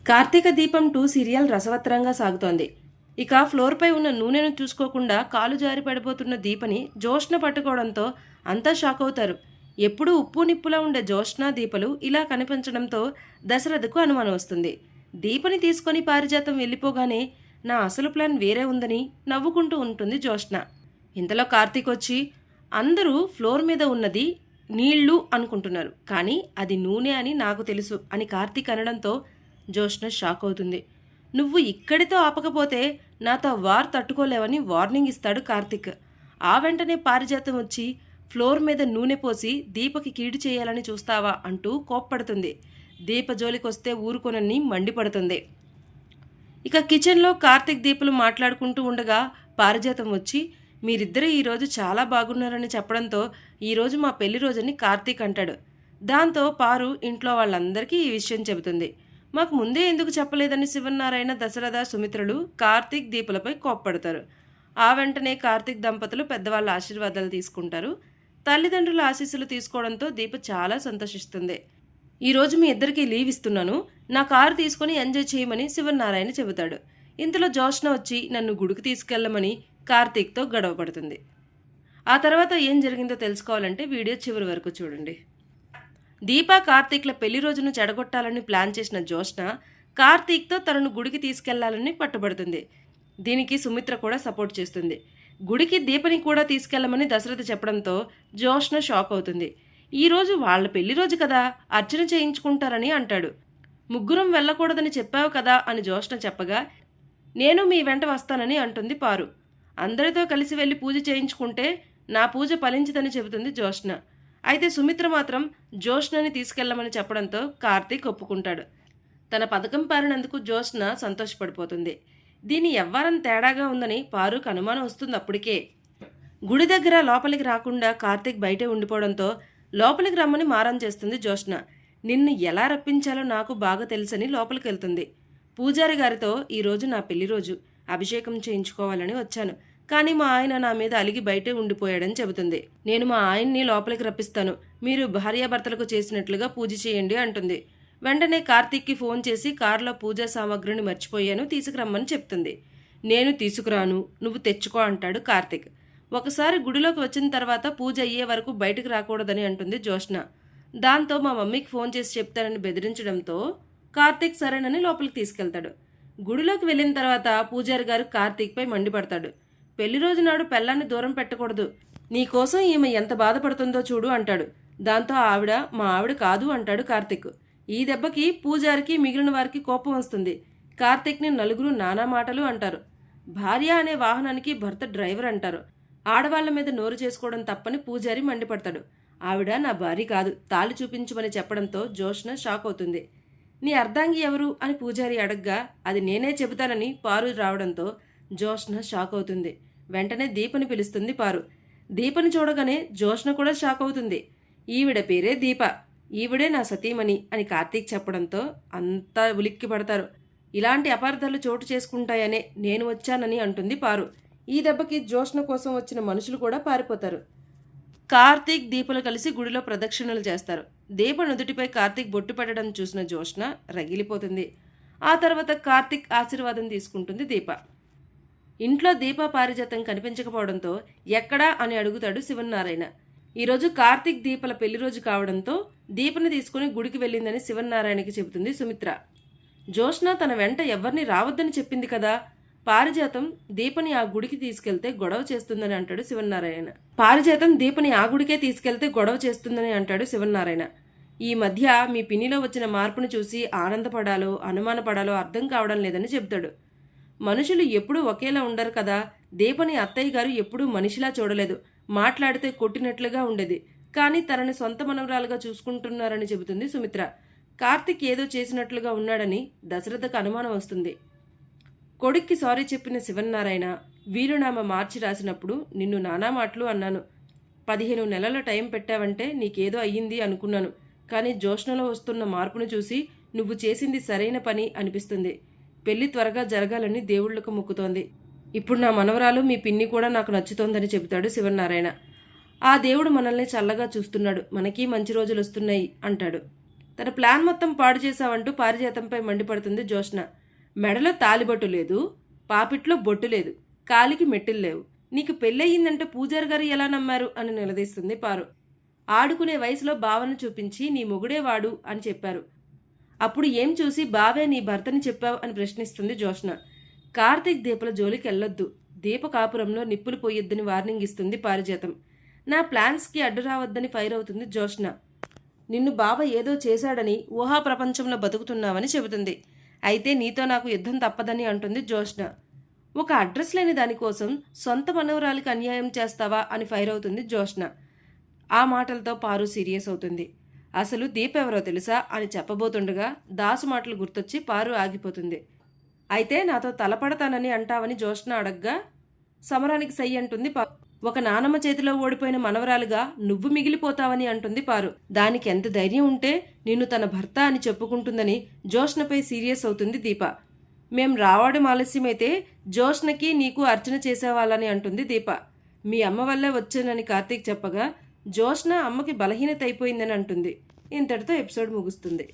కార్తీక దీపం 2 సీరియల్ రసవత్తరంగా సాగుతోంది. ఇక ఫ్లోర్పై ఉన్న నూనెను చూసుకోకుండా కాలు జారి పడిపోతున్న దీపని జోష్న పట్టుకోవడంతో అంతా షాక్ అవుతారు. ఎప్పుడూ ఉప్పు నిప్పులా ఉండే జోష్న దీపలు ఇలా కనిపించడంతో దశరథకు అనుమానం వస్తుంది. దీపని తీసుకొని పారిజాతం వెళ్ళిపోగానే నా అసలు ప్లాన్ వేరే ఉందని నవ్వుకుంటూ ఉంటుంది జోష్న. ఇంతలో కార్తీక్ వచ్చి అందరూ ఫ్లోర్ మీద ఉన్నది నీళ్లు అనుకుంటున్నారు, కానీ అది నూనె అని నాకు తెలుసు అని కార్తీక్ అనడంతో జోష్న షాక్ అవుతుంది. నువ్వు ఇక్కడితో ఆపకపోతే నాతో వార్ తట్టుకోలేవని వార్నింగ్ ఇస్తాడు కార్తీక్. ఆ వెంటనే పారిజాతం వచ్చి ఫ్లోర్ మీద నూనె పోసి దీపకి కీడు చేయాలని చూస్తావా అంటూ కోప్పడుతుంది. దీప జోలికొస్తే ఊరుకొనని మండిపడుతుంది. ఇక కిచెన్లో కార్తీక్ దీపలు మాట్లాడుకుంటూ ఉండగా పారిజాతం వచ్చి మీరిద్దరూ ఈరోజు చాలా బాగున్నారని చెప్పడంతో ఈరోజు మా పెళ్లి రోజని కార్తీక్ అంటాడు. దాంతో పారు ఇంట్లో వాళ్ళందరికీ ఈ విషయం చెబుతుంది. మాకు ముందే ఎందుకు చెప్పలేదని శివనారాయణ, దశరథ, సుమిత్రలు కార్తీక్ దీపులపై కోప్పడతారు. ఆ వెంటనే కార్తీక్ దంపతులు పెద్దవాళ్ళ ఆశీర్వాదాలు తీసుకుంటారు. తల్లిదండ్రుల ఆశీస్సులు తీసుకోవడంతో దీప చాలా సంతోషిస్తుంది. ఈరోజు మీ ఇద్దరికీ లీవ్ ఇస్తున్నాను, నా కారు తీసుకుని ఎంజాయ్ చేయమని శివనారాయణ చెబుతాడు. ఇంతలో జోష్న వచ్చి నన్ను గుడికి తీసుకెళ్లమని కార్తీక్తో గొడవ పడుతుంది. ఆ తర్వాత ఏం జరిగిందో తెలుసుకోవాలంటే వీడియో చివరి వరకు చూడండి. దీపా కార్తీక్ల పెళ్లి రోజును చెడగొట్టాలని ప్లాన్ చేసిన జోష్న కార్తీక్తో తనను గుడికి తీసుకెళ్లాలని పట్టుబడుతుంది. దీనికి సుమిత్ర కూడా సపోర్ట్ చేస్తుంది. గుడికి దీపని కూడా తీసుకెళ్లమని దశరథ చెప్పడంతో జోష్న షాక్ అవుతుంది. ఈరోజు వాళ్ళ పెళ్లి రోజు కదా, అర్చన చేయించుకుంటారని అంటాడు. ముగ్గురం వెళ్ళకూడదని చెప్పావు కదా అని జోష్న చెప్పగా నేను మీ వెంట వస్తానని అంటుంది పారు. అందరితో కలిసి వెళ్ళి పూజ చేయించుకుంటే నా పూజ ఫలించదని చెబుతుంది జోష్న. అయితే సుమిత్ర మాత్రం జోష్నని తీసుకెళ్లమని చెప్పడంతో కార్తీక్ ఒప్పుకుంటాడు. తన పథకం పారినందుకు జోష్న సంతోషపడిపోతుంది. దీని ఎవ్వరం తేడాగా ఉందని పారుకు అనుమానం వస్తుంది. అప్పటికే గుడి దగ్గర లోపలికి రాకుండా కార్తీక్ బయటే ఉండిపోవడంతో లోపలికి రమ్మని మారం చేస్తుంది జోష్న. నిన్ను ఎలా రప్పించాలో నాకు బాగా తెలుసని లోపలికి వెళ్తుంది. పూజారి గారితో ఈరోజు నా పెళ్లి రోజు, అభిషేకం చేయించుకోవాలని వచ్చాను, కానీ మా ఆయన నా మీద అలిగి బయటే ఉండిపోయాడని చెబుతుంది. నేను మా ఆయన్ని లోపలికి రప్పిస్తాను, మీరు భార్యాభర్తలకు చేసినట్లుగా పూజ చేయండి అంటుంది. వెంటనే కార్తీక్కి ఫోన్ చేసి కారులో పూజా సామాగ్రిని మర్చిపోయాను, తీసుకురమ్మని చెప్తుంది. నేను తీసుకురాను, నువ్వు తెచ్చుకో అంటాడు కార్తీక్. ఒకసారి గుడిలోకి వచ్చిన తర్వాత పూజ అయ్యే వరకు బయటకు రాకూడదని అంటుంది జోష్న. దాంతో మా మమ్మీకి ఫోన్ చేసి చెప్తానని బెదిరించడంతో కార్తీక్ సరేనని లోపలికి తీసుకెళ్తాడు. గుడిలోకి వెళ్ళిన తర్వాత పూజారి గారు కార్తీక్పై మండిపడతాడు. పెళ్లి రోజు నాడు పెళ్ళాన్ని దూరం పెట్టకూడదు, నీకోసం ఈమె ఎంత బాధపడుతుందో చూడు అంటాడు. దాంతో ఆవిడ మా ఆవిడ కాదు అంటాడు కార్తీక్. ఈ దెబ్బకి పూజారికి మిగిలిన వారికి కోపం వస్తుంది. కార్తీక్ని నలుగురు నానా మాటలు అంటారు. భార్య అనే వాహనానికి భర్త డ్రైవర్ అంటారు. ఆడవాళ్ల మీద నోరు చేసుకోవడం తప్పని పూజారి మండిపడతాడు. ఆవిడ నా భార్య కాదు, తాళి చూపించమని చెప్పడంతో జోష్న షాక్ అవుతుంది. నీ అర్ధాంగి ఎవరు అని పూజారి అడగ్గా అది నేనే చెబుతానని పారు రావడంతో జోష్న షాక్ అవుతుంది. వెంటనే దీపని పిలుస్తుంది పారు. దీపని చూడగానే జోష్న కూడా షాక్ అవుతుంది. ఈవిడ పేరే దీప, ఈవిడే నా సతీమణి అని కార్తీక్ చెప్పడంతో అంతా ఉలిక్కి పడతారు. ఇలాంటి అపార్థాలు చోటు చేసుకుంటాయనే నేను వచ్చానని అంటుంది పారు. ఈ దెబ్బకి జోష్న కోసం వచ్చిన మనుషులు కూడా పారిపోతారు. కార్తీక్ దీపలు కలిసి గుడిలో ప్రదక్షిణలు చేస్తారు. దీప నుదుటిపై కార్తీక్ బొట్టు పెట్టడం చూసిన జోష్న రగిలిపోతుంది. ఆ తర్వాత కార్తీక్ ఆశీర్వాదం తీసుకుంటుంది దీప. ఇంట్లో దీప పారిజాతం కనిపించకపోవడంతో ఎక్కడా అని అడుగుతాడు శివనారాయణ. ఈరోజు కార్తీక్ దీపల పెళ్లి రోజు కావడంతో దీపని తీసుకుని గుడికి వెళ్ళిందని శివనారాయణకి చెబుతుంది సుమిత్ర. జోష్న తన వెంట ఎవరిని రావద్దని చెప్పింది కదా, పారిజాతం దీపని ఆ గుడికి తీసుకెళ్తే గొడవ చేస్తుందని అంటాడు శివనారాయణ. పారిజాతం దీపని ఆ గుడికే తీసుకెళ్తే గొడవ చేస్తుందని అంటాడు శివనారాయణ. ఈ మధ్య మీ పిన్నిలో వచ్చిన మార్పును చూసి ఆనందపడాలో అనుమానపడాలో అర్థం కావడం లేదని చెబుతాడు. మనుషులు ఎప్పుడూ ఒకేలా ఉండరు కదా, దీపని అత్తయ్య గారు ఎప్పుడూ మనిషిలా చూడలేదు, మాట్లాడితే కొట్టినట్లుగా ఉండేది, కానీ తనని సొంత మనవరాలుగా చూసుకుంటున్నారని చెబుతుంది సుమిత్ర. కార్తీక్ ఏదో చేసినట్లుగా ఉన్నాడని దశరథకు అనుమానం వస్తుంది. కొడుక్కి సారీ చెప్పిన శివనారాయణ వీలునామా మార్చి రాసినప్పుడు నిన్ను నానా మాటలు అన్నాను, 15 నెలల టైం పెట్టావంటే నీకేదో అయ్యింది అనుకున్నాను, కానీ జోష్నలో వస్తున్న మార్పును చూసి నువ్వు చేసింది సరైన పని అనిపిస్తుంది. పెళ్లి త్వరగా జరగాలని దేవుళ్లకు మొక్కుతోంది. ఇప్పుడు నా మనవరాలు మీ పిన్ని కూడా నాకు నచ్చుతోందని చెబుతాడు శివనారాయణ. ఆ దేవుడు మనల్ని చల్లగా చూస్తున్నాడు, మనకి మంచి రోజులు వస్తున్నాయి అంటాడు. తన ప్లాన్ మొత్తం పాడు చేశావంటూ పారిజాతంపై మండిపడుతుంది జ్యోత్స్న. మెడలో తాలిబొట్టు లేదు, పాపిట్లో బొట్టు లేదు, కాలికి మెట్టులు లేవు, నీకు పెళ్ళయిందంటే పూజారి గారు ఎలా నమ్మారు అని నిలదీస్తుంది పారు. ఆడుకునే వయసులో బావను చూపించి నీ మొగుడేవాడు అని చెప్పారు, అప్పుడు ఏం చూసి బావే నీ భర్తని చెప్పావు అని ప్రశ్నిస్తుంది జ్యోత్స్న. కార్తీక్ దీపల జోలికి వెళ్ళొద్దు, దీప కాపురంలో నిప్పులు పోయొద్దని వార్నింగ్ ఇస్తుంది పారిజాతం. నా ప్లాన్స్కి అడ్డు రావద్దని ఫైర్ అవుతుంది జ్యోత్స్న. నిన్ను బావ ఏదో చేశాడని ఊహా ప్రపంచంలో బతుకుతున్నావని చెబుతుంది. అయితే నీతో నాకు యుద్ధం తప్పదని అంటుంది జ్యోత్స్న. ఒక అడ్రస్ లేని దానికోసం సొంత మనవరాలికి అన్యాయం చేస్తావా అని ఫైర్ అవుతుంది జ్యోత్స్న. ఆ మాటలతో పారు సీరియస్ అవుతుంది. అసలు దీప ఎవరో తెలుసా అని చెప్పబోతుండగా దాసు మాటలు గుర్తొచ్చి పారు ఆగిపోతుంది. అయితే నాతో తలపడతానని అంటావని జ్యోత్స్న అడగ్గా సమరానికి సై అంటుంది పారు. ఒక నానమ్మ చేతిలో ఓడిపోయిన మనవరాలుగా నువ్వు మిగిలిపోతావని అంటుంది పారు. దానికి ఎంత ధైర్యం ఉంటే నిన్ను తన భర్త అని చెప్పుకుంటుందని జ్యోత్స్నపై సీరియస్ అవుతుంది దీప. మేం రావడం ఆలస్యమైతే జ్యోత్స్నకి నీకు అర్చన చేసేవాళ్ళని అంటుంది దీప. మీ అమ్మ వల్లే వచ్చానని కార్తీక్ చెప్పగా జ్యోత్స్న అమ్మకి బలహీనత అయిపోయిందని అంటుంది. ఇంతటితో ఎపిసోడ్ ముగుస్తుంది.